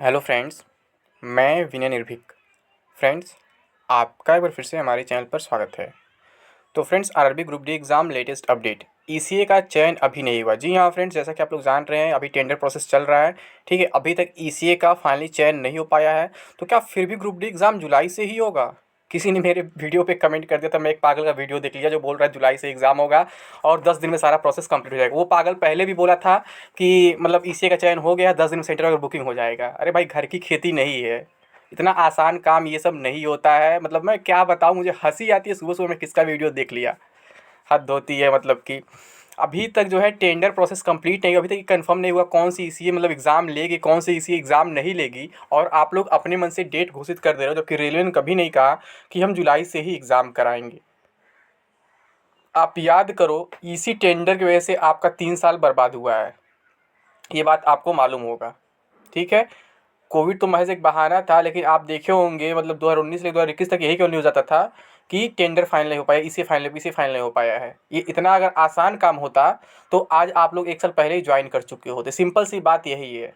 Hello friends, मैं विनय निर्भीक। Friends, आपका एक बार फिर से हमारे चैनल पर स्वागत है। तो friends, RRB group D exam latest update. ECA का चयन अभी नहीं हुआ। जी हाँ फ्रेंड्स, जैसा कि आप लोग जान रहे हैं, अभी टेंडर प्रोसेस चल रहा है। ठीक है, अभी तक ईसीए का फाइनली चयन नहीं हो पाया है। तो क्या फिर भी ग्रुप डी एग्ज़ाम जुलाई से ही होगा? किसी ने मेरे वीडियो पे कमेंट कर दिया था। मैं एक पागल का वीडियो देख लिया जो बोल रहा है जुलाई से एग्ज़ाम होगा और 10 दिन में सारा प्रोसेस कंप्लीट हो जाएगा। वो पागल पहले भी बोला था कि मतलब ईसीए का चयन हो गया, 10 दिन में सेंटर पर बुकिंग हो जाएगा। अरे भाई, घर की खेती नहीं है, इतना आसान काम ये सब नहीं होता है। मतलब मैं क्या बताऊँ, मुझे हंसी आती है सुबह सुबह में किसका वीडियो देख लिया। हद होती है। मतलब कि अभी तक जो है टेंडर प्रोसेस कंप्लीट नहीं हुआ, अभी तक कंफर्म नहीं हुआ कौन सी ईसीए मतलब एग्ज़ाम लेगी, कौन सी ईसीए एग्ज़ाम नहीं लेगी। और आप लोग अपने मन से डेट घोषित कर दे रहे हो, जबकि रेलवे ने कभी नहीं कहा कि हम जुलाई से ही एग्ज़ाम कराएंगे। आप याद करो, इसी टेंडर की वजह से आपका 3 साल बर्बाद हुआ है, ये बात आपको मालूम होगा। ठीक है, कोविड तो महज़ एक बहाना था, लेकिन आप देखे होंगे मतलब 2019 से 2021 तक यही क्यों न्यूज़ आता था कि टेंडर फाइनल नहीं हो पाया, इसे फाइनल नहीं हो पाया है। ये इतना अगर आसान काम होता तो आज आप लोग 1 साल पहले ही ज्वाइन कर चुके होते। सिंपल सी बात यही है।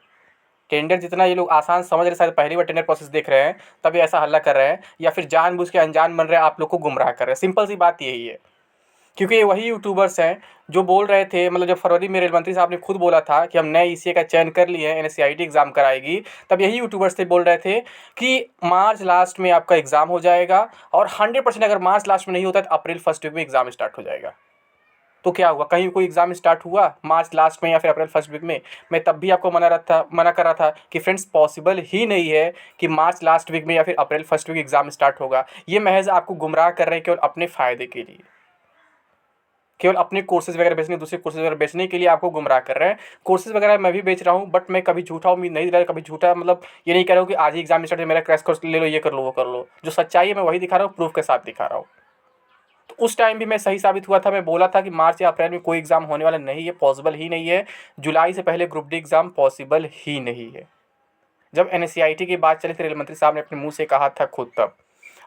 टेंडर जितना ये लोग आसान समझ रहे, शायद पहली बार टेंडर प्रोसेस देख रहे हैं तभी ऐसा हल्ला कर रहे हैं, या फिर जानबूझ के अनजान बन रहे हैं, आप लोग को गुमराह कर रहे हैं। सिंपल सी बात यही है। क्योंकि ये वही यूट्यूबर्स हैं जो बोल रहे थे, मतलब जब फरवरी में रेल मंत्री साहब ने खुद बोला था कि हम नए ईसीए का चयन कर लिए हैं, एनएससीआईटी एग्ज़ाम कराएगी, तब यही यूट्यूबर्स थे बोल रहे थे कि मार्च लास्ट में आपका एग्ज़ाम हो जाएगा और 100% अगर मार्च लास्ट में नहीं होता तो अप्रैल फर्स्ट वीक में एग्ज़ाम स्टार्ट हो जाएगा। तो क्या हुआ, कहीं कोई एग्ज़ाम स्टार्ट हुआ मार्च लास्ट में या फिर अप्रैल फर्स्ट वीक में? मैं तब भी आपको मना कर रहा था कि फ्रेंड्स, पॉसिबल ही नहीं है कि मार्च लास्ट वीक में या फिर April first week exam start होगा। ये महज़ आपको गुमराह कर रहे हैं केवल अपने फ़ायदे के लिए, केवल अपने कोर्सेज़ वगैरह बेचने, दूसरे कोर्सेज़ वगैरह बेचने के लिए आपको गुमराह कर रहे हैं। कोर्सेज़ वगैरह मैं भी बेच रहा हूँ, बट मैं कभी झूठा उम्मीद नहीं दिला रहा, कभी झूठा मतलब ये नहीं कह रहा हूँ कि आज ही एग्ज़ाम स्टार्ट है, मेरा क्रैश कोर्स ले लो, ये कर लो, वो कर लो। जो सच्चाई है मैं वही दिखा रहा हूँ, प्रूफ के साथ दिखा रहा हूँ। तो उस टाइम भी मैं सही साबित हुआ था। मैं बोला था कि मार्च या अप्रैल में कोई एग्ज़ाम होने वाला नहीं है, पॉसिबल ही नहीं है। जुलाई से पहले ग्रुप डी एग्ज़ाम पॉसिबल ही नहीं है। जब एनएससीआईटी की बात चली थी, रेल मंत्री साहब ने अपने मुँह से कहा था खुद तब।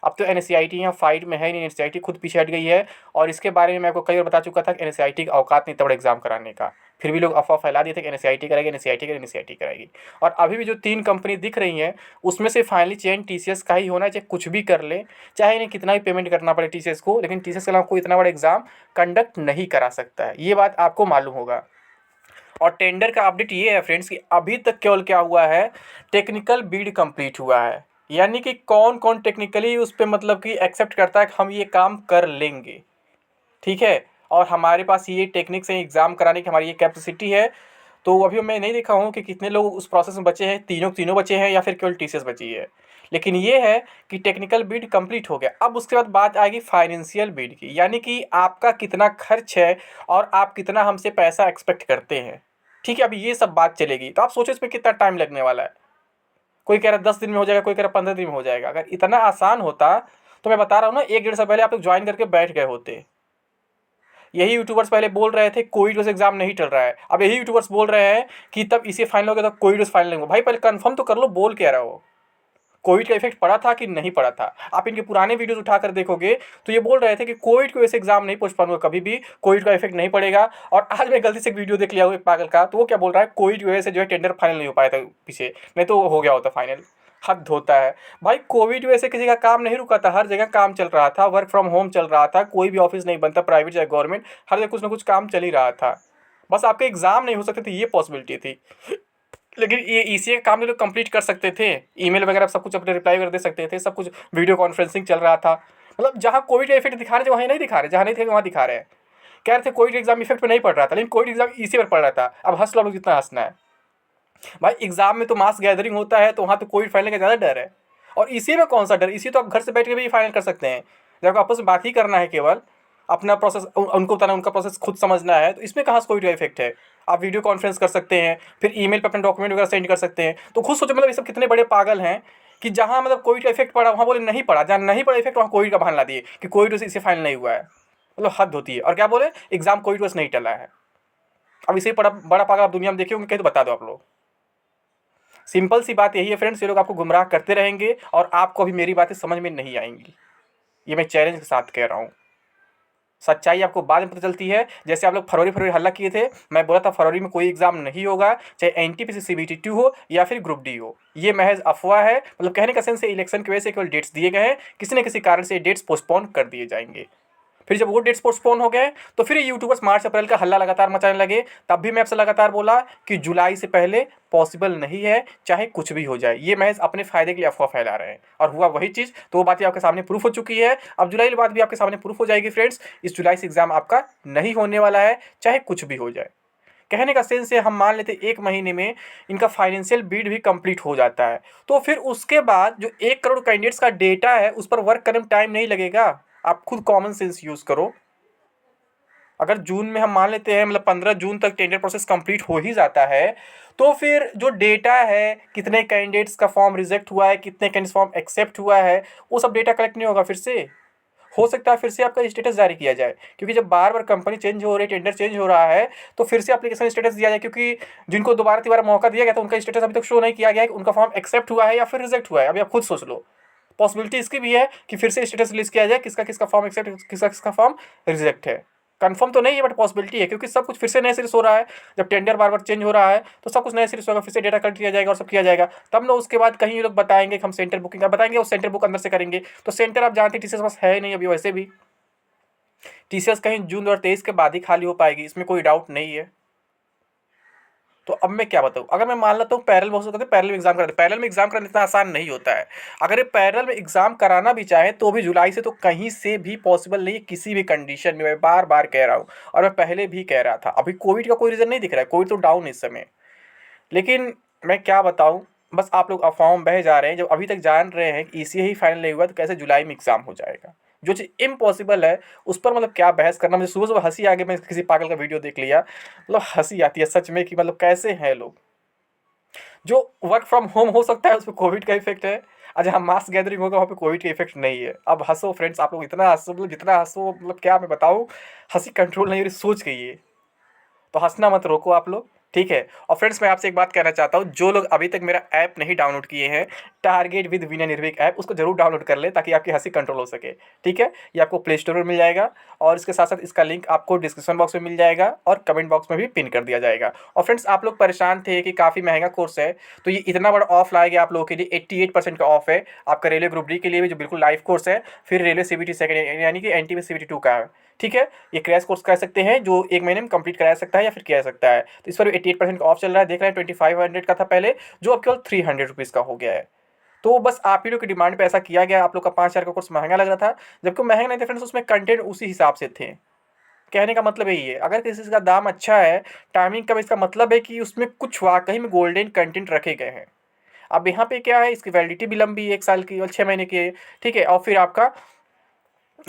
अब तो एनएससीआईटी यहाँ फाइट में है नहीं, एनएससीआईटी खुद पीछे हट गई है। और इसके बारे में मैं आपको कई बार बता चुका था कि एनएससीआईटी का औकात नहीं इतना बड़ा एग्ज़ाम कराने का। फिर भी लोग अफ़वाह फैला दिए थे कि एनएससीआईटी कराएगी, एनएससीआईटी करेगी, एनएससीआईटी कराएगी। और अभी भी जो 3 कंपनी दिख रही हैं, उसमें से फाइनली चयन टीसीएस का ही होना है, चाहे कुछ भी कर लें, चाहे इन्हें कितना भी पेमेंट करना पड़े टीसीएस को, लेकिन टीसीएस के अलावा कोई इतना बड़ा एग्ज़ाम कंडक्ट नहीं करा सकता है। ये बात आपको मालूम होगा। और टेंडर का अपडेट ये है फ्रेंड्स कि अभी तक केवल क्या हुआ है, टेक्निकल बिड कंप्लीट हुआ है। यानी कि कौन कौन टेक्निकली उस पे मतलब कि एक्सेप्ट करता है कि हम ये काम कर लेंगे। ठीक है, और हमारे पास ये टेक्निक से एग्ज़ाम कराने की हमारी ये कैपेसिटी है। तो अभी मैं नहीं देखा हूँ कि कितने लोग उस प्रोसेस में बचे हैं, तीनों तीनों बचे हैं या फिर केवल टीसीएस बची है। लेकिन ये है कि टेक्निकल बिड कंप्लीट हो गया। अब उसके बाद बात आएगी फाइनेंशियल बिड की, यानी कि आपका कितना खर्च है और आप कितना हमसे पैसा एक्सपेक्ट करते हैं। ठीक है, अभी ये सब बात चलेगी। तो आप सोचो इस पर कितना टाइम लगने वाला है। कोई कह रहा है 10 दिन में हो जाएगा, कोई कह रहा है 15 दिन में हो जाएगा। अगर इतना आसान होता तो मैं बता रहा हूँ ना, 1 डेढ़ साल पहले आप लोग ज्वाइन करके बैठ गए होते। यही यूट्यूबर्स पहले बोल रहे थे कोविड वजह से एग्जाम नहीं चल रहा है, अब यही यूट्यूबर्स बोल रहे हैं कि तब इसे फाइनल हो गया, तो कोविड वजह फाइनल नहीं हुआ। भाई पहले कंफर्म तो कर लो, बोल क्या रहा हो। कोविड का इफेक्ट पड़ा था कि नहीं पड़ा था? आप इनके पुराने वीडियोस उठाकर देखोगे तो ये बोल रहे थे कि कोविड की वजह से एग्जाम नहीं पोस्टपोन हुआ, कभी भी कोविड का इफेक्ट नहीं पड़ेगा। और आज मैं गलती से एक वीडियो देख लिया हूँ एक पागल का, तो वो क्या बोल रहा है, कोविड की वजह से जो है टेंडर फाइनल नहीं हो पाया था पीछे, नहीं तो हो गया होता फाइनल। हद होता है भाई। कोविड की वजह से किसी का काम नहीं रुका था, हर जगह काम चल रहा था, वर्क फ्रॉम होम चल रहा था, कोई भी ऑफिस नहीं बनता, प्राइवेट चाहे गवर्नमेंट, हर जगह कुछ ना कुछ काम चल ही रहा था। बस आपके एग्जाम नहीं हो सकते थे, ये पॉसिबिलिटी थी। लेकिन ये ईसीए का काम ये लोग कंप्लीट कर सकते थे, ईमेल वगैरह सब कुछ अपने रिप्लाई वगैरह दे सकते थे, सब कुछ वीडियो कॉन्फ्रेंसिंग चल रहा था। मतलब जहाँ कोविड का इफेक्ट दिखा रहे थे वहाँ नहीं दिखा रहे, जहाँ नहीं थे वहाँ दिखा रहे हैं। कह रहे थे कोविड एग्जाम इफेक्ट पे नहीं पड़ रहा था, लेकिन कोविड एग्जाम इसी पर पड़ रहा था। अब हंस लो लोग जितना हंसना है। भाई एग्जाम में तो मास गैदरिंग होता है, तो वहाँ तो कोविड फैलने का ज़्यादा डर है। और इसी में कौन सा डर, इसी तो आप घर से बैठ के भी फाइनल कर सकते हैं। जब आपस में बात ही करना है, केवल अपना प्रोसेस उनको बताना, उनका प्रोसेस खुद समझना है, तो इसमें कहाँ से कोविड का इफेक्ट है। आप वीडियो कॉन्फ्रेंस कर सकते हैं, फिर ईमेल पे अपने डॉक्यूमेंट वगैरह सेंड कर सकते हैं। तो खुद सोचो, मतलब ये सब कितने बड़े पागल हैं कि जहाँ मतलब कोविड का इफेक्ट पड़ा वहाँ बोले नहीं पड़ा, जहाँ नहीं पड़ा इफेक्ट वहाँ कोविड का बहाना ला दिए कि कोविड से इसे फाइनल नहीं हुआ है। मतलब हद होती है। और क्या बोले, एग्जाम कोविड वजह से नहीं टला है। अब इसे बड़ा बड़ा पागल आप दुनिया में देखे होंगे, कहीं तो बता दो आप लोग। सिंपल सी बात यही है फ्रेंड्स, ये लोग आपको गुमराह करते रहेंगे और आपको अभी मेरी बातें समझ में नहीं आएंगी। ये मैं चैलेंज के साथ कह रहा हूँ। सच्चाई आपको बाद में पता चलती है। जैसे आप लोग फरवरी फरवरी हल्ला किए थे, मैं बोला था फरवरी में कोई एग्जाम नहीं होगा, चाहे एनटीपीसी सीबीटी 2 हो या फिर ग्रुप डी हो। ये महज अफवाह है, मतलब कहने का सेंस है इलेक्शन की वजह से केवल डेट्स दिए गए हैं, किसी न किसी कारण से डेट्स पोस्टपोन कर दिए जाएंगे। फिर जब वो डेट्स पोस्टपोन हो गए तो फिर यूट्यूबर्स मार्च अप्रैल का हल्ला लगातार मचाने लगे। तब भी मैं आपसे लगातार बोला कि जुलाई से पहले पॉसिबल नहीं है, चाहे कुछ भी हो जाए। ये महज अपने फायदे के लिए अफवाह फैला रहे हैं और हुआ वही चीज़। तो वो बातें आपके सामने प्रूफ हो चुकी है। अब जुलाई की बात भी आपके सामने प्रूफ हो जाएगी फ्रेंड्स। इस जुलाई से एग्जाम आपका नहीं होने वाला है, चाहे कुछ भी हो जाए। कहने का सेंस है, हम मान लेते 1 महीने में इनका फाइनेंशियल बीड भी कंप्लीट हो जाता है, तो फिर उसके बाद जो 1 करोड़ कैंडिडेट्स का डेटा है उस पर वर्क करने में टाइम नहीं लगेगा। आप खुद कॉमन सेंस यूज़ करो। अगर जून में हम मान लेते हैं, मतलब 15 जून तक टेंडर प्रोसेस कंप्लीट हो ही जाता है, तो फिर जो डेटा है, कितने कैंडिडेट्स का फॉर्म रिजेक्ट हुआ है, कितने कैंडिडेट्स फॉर्म एक्सेप्ट हुआ है, वो सब डेटा कलेक्ट नहीं होगा फिर से। हो सकता है फिर से आपका स्टेटस जारी किया जाए, क्योंकि जब बार बार कंपनी चेंज हो रही है, टेंडर चेंज हो रहा है, तो फिर से एप्लीकेशन स्टेटस दिया जाए। क्योंकि जिनको दोबारा तिबारा मौका दिया गया था उनका स्टेटस अभी तक शो नहीं किया गया है कि उनका फॉर्म एक्सेप्ट हुआ है या फिर रिजेक्ट हुआ है। अभी आप खुद सोच लो, पॉसिबिलिटी इसकी भी है कि फिर से स्टेटस रिलीज किया जाए, किसका किसका फॉर्म एक्सेप्ट, किसका किसका फॉर्म रिजेक्ट है। कंफर्म तो नहीं है बट पॉसिबिलिटी है, क्योंकि सब कुछ फिर से नए सिरे से हो रहा है। जब टेंडर बार बार चेंज हो रहा है तो सब कुछ नए सिरे से होगा, फिर से डेटा कलेक्ट किया जाएगा और सब किया जाएगा। तब ना उसके बाद कहीं ये लोग बताएंगे कि हम सेंटर बुकिंग का बताएंगे, वो सेंटर बुक अंदर से करेंगे। तो सेंटर आप जानते हैं टीसीएस पास है नहीं अभी, वैसे भी टीसीएस कहीं जून 2023 के बाद ही खाली हो पाएगी, इसमें कोई डाउट नहीं है। तो अब मैं क्या बताऊँ, अगर मैं मान लेता हूँ पैरेलल बहुत करते पैरेलल में एग्जाम कराते, पैरेलल में एग्जाम कराना इतना आसान नहीं होता है। अगर ये पैरेलल में एग्जाम कराना भी चाहे तो भी जुलाई से तो कहीं से भी पॉसिबल नहीं है, किसी भी कंडीशन में। मैं बार बार कह रहा हूँ और मैं पहले भी कह रहा था, अभी कोविड का कोई रीज़न नहीं दिख रहा है, कोविड तो डाउन है इस समय। लेकिन मैं क्या बताऊँ, बस आप लोग अफवाहों में बह जा रहे हैं। जब अभी तक जान रहे हैं कि ईसीए ही फाइनल नहीं हुआ तो कैसे जुलाई में एग्जाम हो जाएगा, जो चीज़ इम्पॉसिबल है उस पर मतलब क्या बहस करना। मुझे सुबह सुबह हंसी आ गई, मैं किसी पागल का वीडियो देख लिया, मतलब हंसी आती है सच में कि मतलब कैसे हैं लोग। जो वर्क फ्रॉम होम हो सकता है उसमें कोविड का इफेक्ट है, और जहाँ मास गैदरिंग होगा वहाँ पे कोविड का इफेक्ट नहीं है। अब हंसो फ्रेंड्स, आप लोग इतना हंसो, मतलब जितना हंसो, मतलब क्या मैं बताऊँ, हंसी कंट्रोल नहीं हो रही, सोच के ये। तो हंसना मत रोको आप लोग, ठीक है। और फ्रेंड्स मैं आपसे एक बात कहना चाहता हूँ, जो लोग अभी तक मेरा ऐप नहीं डाउनलोड किए हैं, टारगेट विद विनय निर्भीक ऐप, उसको जरूर डाउनलोड कर ले ताकि आपकी हंसी कंट्रोल हो सके, ठीक है। ये आपको प्ले स्टोर में मिल जाएगा और इसके साथ साथ इसका लिंक आपको डिस्क्रिप्शन बॉक्स में मिल जाएगा और कमेंट बॉक्स में भी पिन कर दिया जाएगा। और फ्रेंड्स आप लोग परेशान थे कि काफ़ी महंगा कोर्स है, तो ये इतना बड़ा ऑफ लाया गया आप लोगों के लिए, 88% का ऑफ है आपका रेलवे ग्रुप डी के लिए भी, जो बिल्कुल लाइव कोर्स है। फिर रेलवे सीबीटी सेकंड यानी कि एनटीपी सीबीटी 2 का है, ठीक है। ये क्रैश कोर्स कह सकते हैं, जो 1 महीने में कंप्लीट कराया सकता है या फिर किया जा सकता है। तो इस पर 88% का ऑफ चल रहा है, देख रहे हैं 2500 का था पहले, जो अब केवल 300 रुपीज़ का हो गया है। तो बस आप ही लोग की डिमांड पे ऐसा किया गया। आप लोग का 5000 का कोर्स महंगा लग रहा था, जबकि महंगा नहीं था फ्रेंड्स, उसमें कंटेंट उसी हिसाब से थे। कहने का मतलब यही है, अगर किसी का दाम अच्छा है, टाइमिंग कम, इसका मतलब है कि उसमें कुछ वाकई में गोल्डन कंटेंट रखे गए हैं। अब यहाँ पे क्या है, इसकी वैलिडिटी भी लंबी है, 1 साल की और 6 महीने की है, ठीक है। और फिर आपका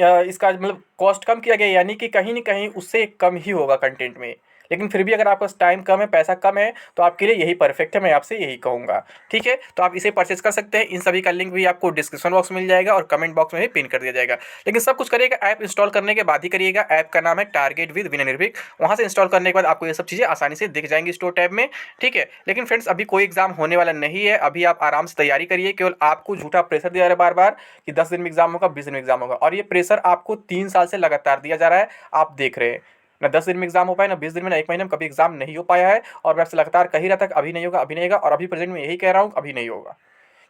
इसका मतलब कॉस्ट कम किया गया, यानी कि कहीं न कहीं उससे कम ही होगा कंटेंट में। लेकिन फिर भी अगर आपके पास टाइम कम है, पैसा कम है, तो आपके लिए यही परफेक्ट है, मैं आपसे यही कहूँगा, ठीक है। तो आप इसे परचेज़ कर सकते हैं। इन सभी का लिंक भी आपको डिस्क्रिप्शन बॉक्स में मिल जाएगा और कमेंट बॉक्स में भी पिन कर दिया जाएगा। लेकिन सब कुछ करिएगा ऐप इंस्टॉल करने के बाद ही करिएगा। ऐप का नाम है टारगेट विद विनय निर्भीक। वहाँ से इंस्टॉल करने के बाद आपको ये सब चीज़ें आसानी से दिख जाएंगी स्टोर टैब में, ठीक है। लेकिन फ्रेंड्स अभी कोई एग्जाम होने वाला नहीं है, अभी आप आराम से तैयारी करिए। केवल आपको झूठा प्रेशर दिया जा रहा है बार बार कि 10 दिन में एग्जाम होगा, 20 दिन में एग्जाम होगा, और ये प्रेशर आपको 3 साल से लगातार दिया जा रहा है। आप देख रहे हैं, ना 10 दिन में एग्जाम हो पाया, ना 20 दिन में, ना 1 महीने में, कभी एग्जाम नहीं हो पाया है। और मैं आपसे लगातार कह ही रहा था कि अभी नहीं होगा, अभी नहीं होगा, और अभी प्रेजेंट में यही कह रहा हूँ अभी नहीं होगा।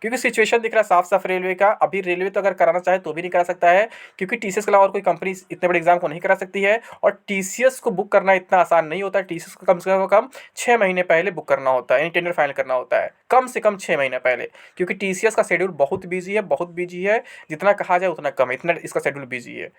क्योंकि सिचुएशन दिख रहा है साफ साफ रेलवे का। अभी रेलवे तो अगर कराना चाहे तो भी नहीं करा सकता है, क्योंकि टीसीएस के अलावा और कोई कंपनी इतने बड़े एग्जाम को नहीं करा सकती है। और टीसीएस को बुक करना इतना आसान नहीं होता है। टीसीएस को कम से कम 6 महीने पहले बुक करना होता है, यानी टेंडर फाइनल करना होता है कम से कम 6 महीने पहले, क्योंकि टीसीएस का शेड्यूल बहुत बिजी है, बहुत बिजी है। जितना कहा जाए उतना कम है, इतना इसका शेड्यूल बिजी है।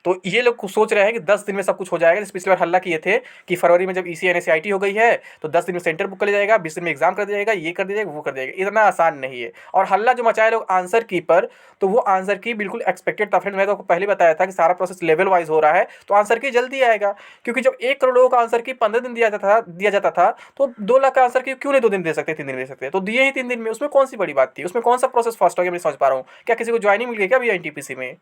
तो ये लोग सोच रहे हैं कि 10 दिन में सब कुछ हो जाएगा। जैसे पिछली बार हल्ला किए थे कि फरवरी में जब ईसीए एनएसआईटी हो गई है तो 10 दिन में सेंटर बुक कर लिया जाएगा, 20 दिन में एग्जाम कर दिया जाएगा, ये कर दिया जाएगा, वो कर दिया जाएगा। इतना आसान नहीं है। और हल्ला जो मचाए लोग आंसर की पर, तो वो आंसर की बिल्कुल एक्सपेक्टेड था फ्रेंड। मैं तो आपको पहले बताया था कि सारा प्रोसेस लेवल वाइज हो रहा है, तो आंसर की जल्दी आएगा। क्योंकि जब 1 करोड़ लोगों का आंसर की 15 दिन दिया जाता था, तो 2 लाख का आंसर की क्यों नहीं 2 दिन दे सकते, 3 दिन दे सकते, तो दिए ही 3 दिन में। उसमें कौन सी बड़ी बात थी, उसमें कौन सा प्रोसेस फास्ट हो गया, मैं समझ पा रहा हूँ। क्या किसी को ज्वाइनिंग मिल गई क्या अभी एनटीपीसी में?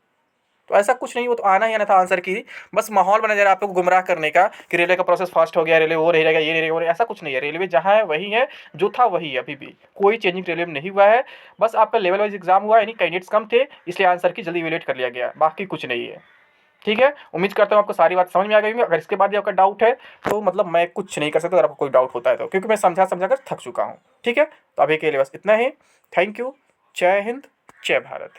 तो ऐसा कुछ नहीं, वो तो आना ही आना था आंसर की। बस माहौल बना जा रहा है आप लोग को गुमराह करने का कि रेलवे का प्रोसेस फास्ट हो गया, रेलवे वो नहीं रहेगा, ये नहीं रहेगा, वो नहीं। ऐसा कुछ नहीं है। रेलवे जहाँ है वही है, जो था वही है, अभी भी कोई चेंजिंग रेलवे में नहीं हुआ है। बस आपका लेवल वाइज एग्जाम हुआ, यानी कैंडिडेट्स कम थे, इसलिए आंसर की जल्दी इवेल्युएट कर लिया गया, बाकी कुछ नहीं है। ठीक है, उम्मीद करता हूँ आपको सारी बात समझ में आ गई होगी। अगर इसके बाद भी आपका डाउट है तो मतलब मैं कुछ नहीं कर सकता, अगर आपको कोई डाउट होता है तो, क्योंकि मैं समझा कर थक चुका हूँ। ठीक है, तो अभी के लिए बस इतना ही। Thank you. जय हिंद, जय भारत।